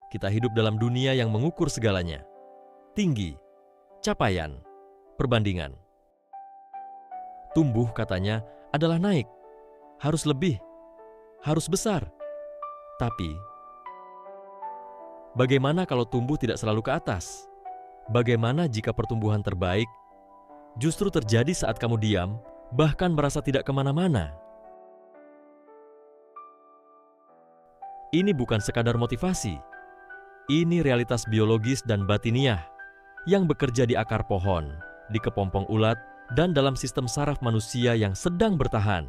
Kita hidup dalam dunia yang mengukur segalanya. Tinggi, capaian, perbandingan. Tumbuh katanya adalah naik, harus lebih, harus besar. Tapi, bagaimana kalau tumbuh tidak selalu ke atas? Bagaimana jika pertumbuhan terbaik justru terjadi saat kamu diam, bahkan merasa tidak kemana-mana? Ini bukan sekadar motivasi. Ini realitas biologis dan batiniah yang bekerja di akar pohon, di kepompong ulat, dan dalam sistem saraf manusia yang sedang bertahan.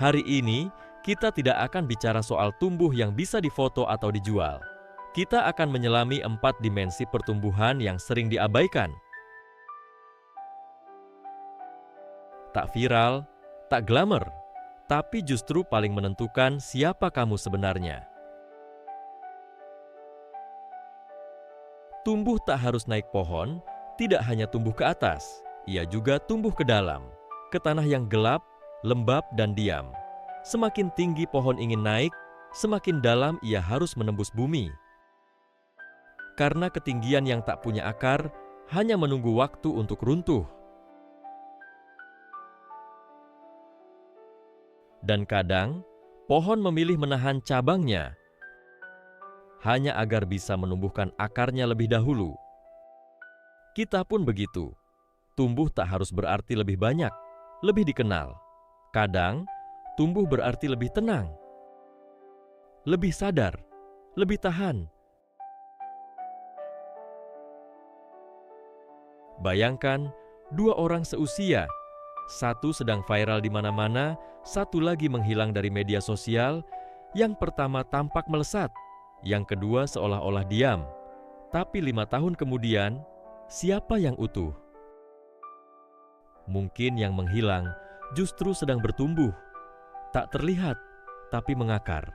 Hari ini, kita tidak akan bicara soal tumbuh yang bisa difoto atau dijual. Kita akan menyelami 4 dimensi pertumbuhan yang sering diabaikan. Tak viral, tak glamour, tapi justru paling menentukan siapa kamu sebenarnya. Tumbuh tak harus naik pohon, tidak hanya tumbuh ke atas, ia juga tumbuh ke dalam, ke tanah yang gelap, lembab, dan diam. Semakin tinggi pohon ingin naik, semakin dalam ia harus menembus bumi. Karena ketinggian yang tak punya akar hanya menunggu waktu untuk runtuh. Dan kadang, pohon memilih menahan cabangnya hanya agar bisa menumbuhkan akarnya lebih dahulu. Kita pun begitu. Tumbuh tak harus berarti lebih banyak, lebih dikenal. Kadang, tumbuh berarti lebih tenang, lebih sadar, lebih tahan. Bayangkan, 2 orang seusia, satu sedang viral di mana-mana, satu lagi menghilang dari media sosial. Yang pertama tampak melesat, yang kedua seolah-olah diam. Tapi 5 tahun kemudian, siapa yang utuh? Mungkin yang menghilang justru sedang bertumbuh, tak terlihat, tapi mengakar.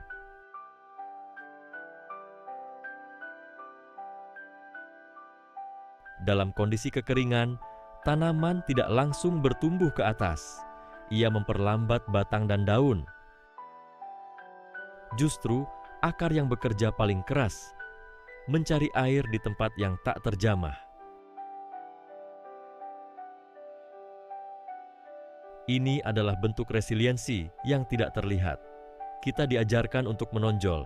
Dalam kondisi kekeringan, tanaman tidak langsung bertumbuh ke atas. Ia memperlambat batang dan daun. Justru akar yang bekerja paling keras, mencari air di tempat yang tak terjamah. Ini adalah bentuk resiliensi yang tidak terlihat. Kita diajarkan untuk menonjol,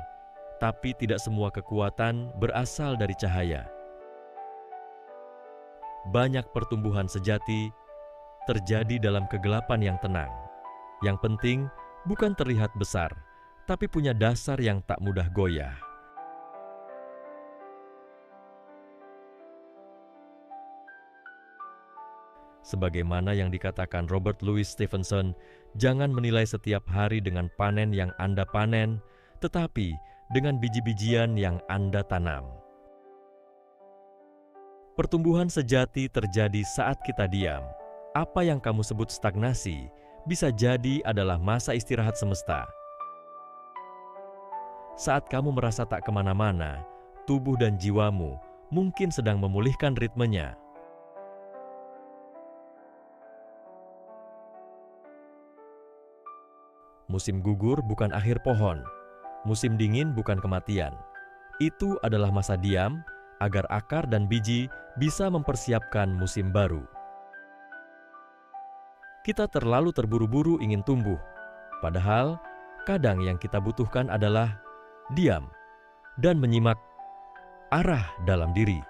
tapi tidak semua kekuatan berasal dari cahaya. Banyak pertumbuhan sejati terjadi dalam kegelapan yang tenang. Yang penting bukan terlihat besar, tapi punya dasar yang tak mudah goyah. Sebagaimana yang dikatakan Robert Louis Stevenson, jangan menilai setiap hari dengan panen yang Anda panen, tetapi dengan biji-bijian yang Anda tanam. Pertumbuhan sejati terjadi saat kita diam. Apa yang kamu sebut stagnasi bisa jadi adalah masa istirahat semesta. Saat kamu merasa tak kemana-mana, tubuh dan jiwamu mungkin sedang memulihkan ritmenya. Musim gugur bukan akhir pohon, musim dingin bukan kematian. Itu adalah masa diam, agar akar dan biji bisa mempersiapkan musim baru. Kita terlalu terburu-buru ingin tumbuh, padahal kadang yang kita butuhkan adalah diam dan menyimak arah dalam diri.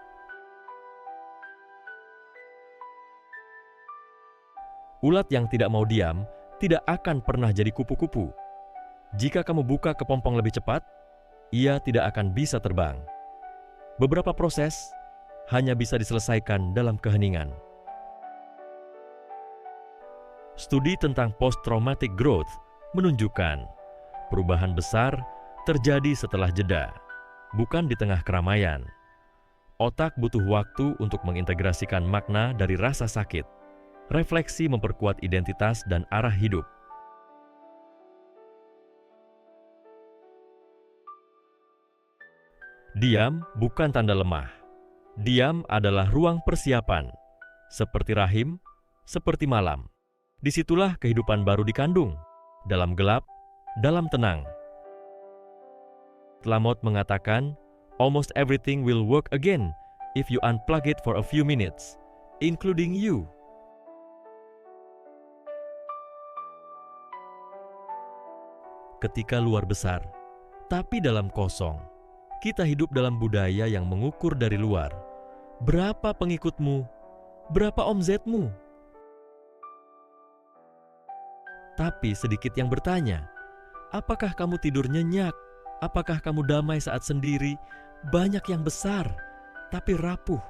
Ulat yang tidak mau diam tidak akan pernah jadi kupu-kupu. Jika kamu buka kepompong lebih cepat, ia tidak akan bisa terbang. Beberapa proses hanya bisa diselesaikan dalam keheningan. Studi tentang post-traumatic growth menunjukkan perubahan besar terjadi setelah jeda, bukan di tengah keramaian. Otak butuh waktu untuk mengintegrasikan makna dari rasa sakit. Refleksi memperkuat identitas dan arah hidup. Diam bukan tanda lemah. Diam adalah ruang persiapan. Seperti rahim, seperti malam. Disitulah kehidupan baru dikandung. Dalam gelap, dalam tenang. Lamott mengatakan, almost everything will work again if you unplug it for a few minutes, including you. Ketika luar besar, tapi dalam kosong, kita hidup dalam budaya yang mengukur dari luar. Berapa pengikutmu? Berapa omzetmu? Tapi sedikit yang bertanya, apakah kamu tidur nyenyak? Apakah kamu damai saat sendiri? Banyak yang besar, tapi rapuh.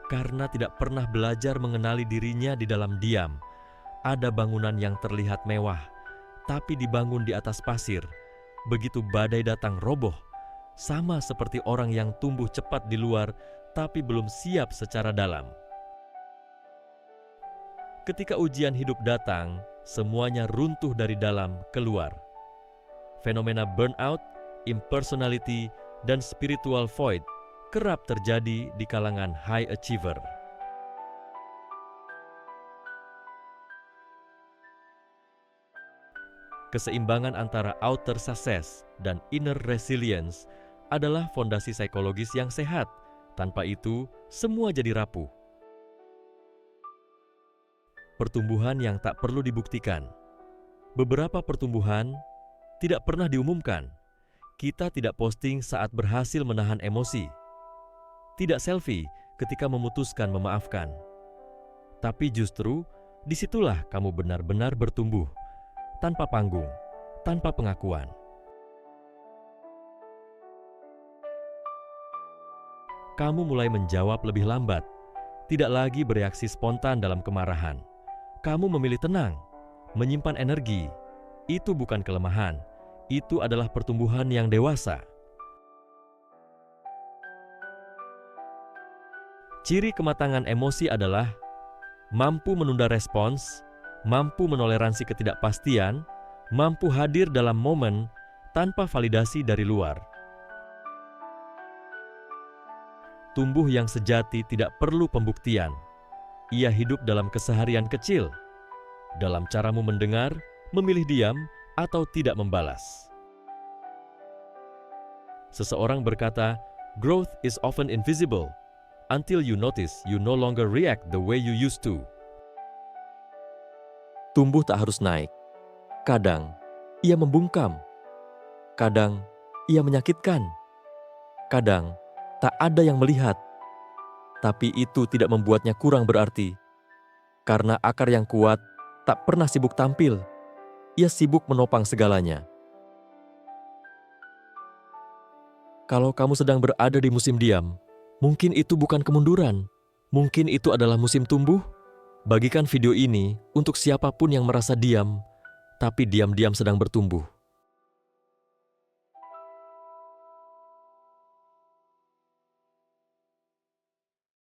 Karena tidak pernah belajar mengenali dirinya di dalam diam, ada bangunan yang terlihat mewah, tapi dibangun di atas pasir. Begitu badai datang roboh, sama seperti orang yang tumbuh cepat di luar, tapi belum siap secara dalam. Ketika ujian hidup datang, semuanya runtuh dari dalam keluar. Fenomena burnout, impersonality, dan spiritual void kerap terjadi di kalangan high achiever. Keseimbangan antara outer success dan inner resilience adalah fondasi psikologis yang sehat. Tanpa itu, semua jadi rapuh. Pertumbuhan yang tak perlu dibuktikan. Beberapa pertumbuhan tidak pernah diumumkan. Kita tidak posting saat berhasil menahan emosi. Tidak selfie ketika memutuskan memaafkan. Tapi justru disitulah kamu benar-benar bertumbuh. Tanpa panggung, tanpa pengakuan. Kamu mulai menjawab lebih lambat. Tidak lagi bereaksi spontan dalam kemarahan. Kamu memilih tenang, menyimpan energi. Itu bukan kelemahan, itu adalah pertumbuhan yang dewasa. Ciri kematangan emosi adalah mampu menunda respons, mampu menoleransi ketidakpastian, mampu hadir dalam momen tanpa validasi dari luar. Tumbuh yang sejati tidak perlu pembuktian. Ia hidup dalam keseharian kecil, dalam caramu mendengar, memilih diam, atau tidak membalas. Seseorang berkata, growth is often invisible until you notice you no longer react the way you used to. Tumbuh tak harus naik. Kadang, ia membungkam. Kadang, ia menyakitkan. Kadang, tak ada yang melihat. Tapi itu tidak membuatnya kurang berarti. Karena akar yang kuat tak pernah sibuk tampil. Ia sibuk menopang segalanya. Kalau kamu sedang berada di musim diam, mungkin itu bukan kemunduran. Mungkin itu adalah musim tumbuh. Bagikan video ini untuk siapapun yang merasa diam, tapi diam-diam sedang bertumbuh.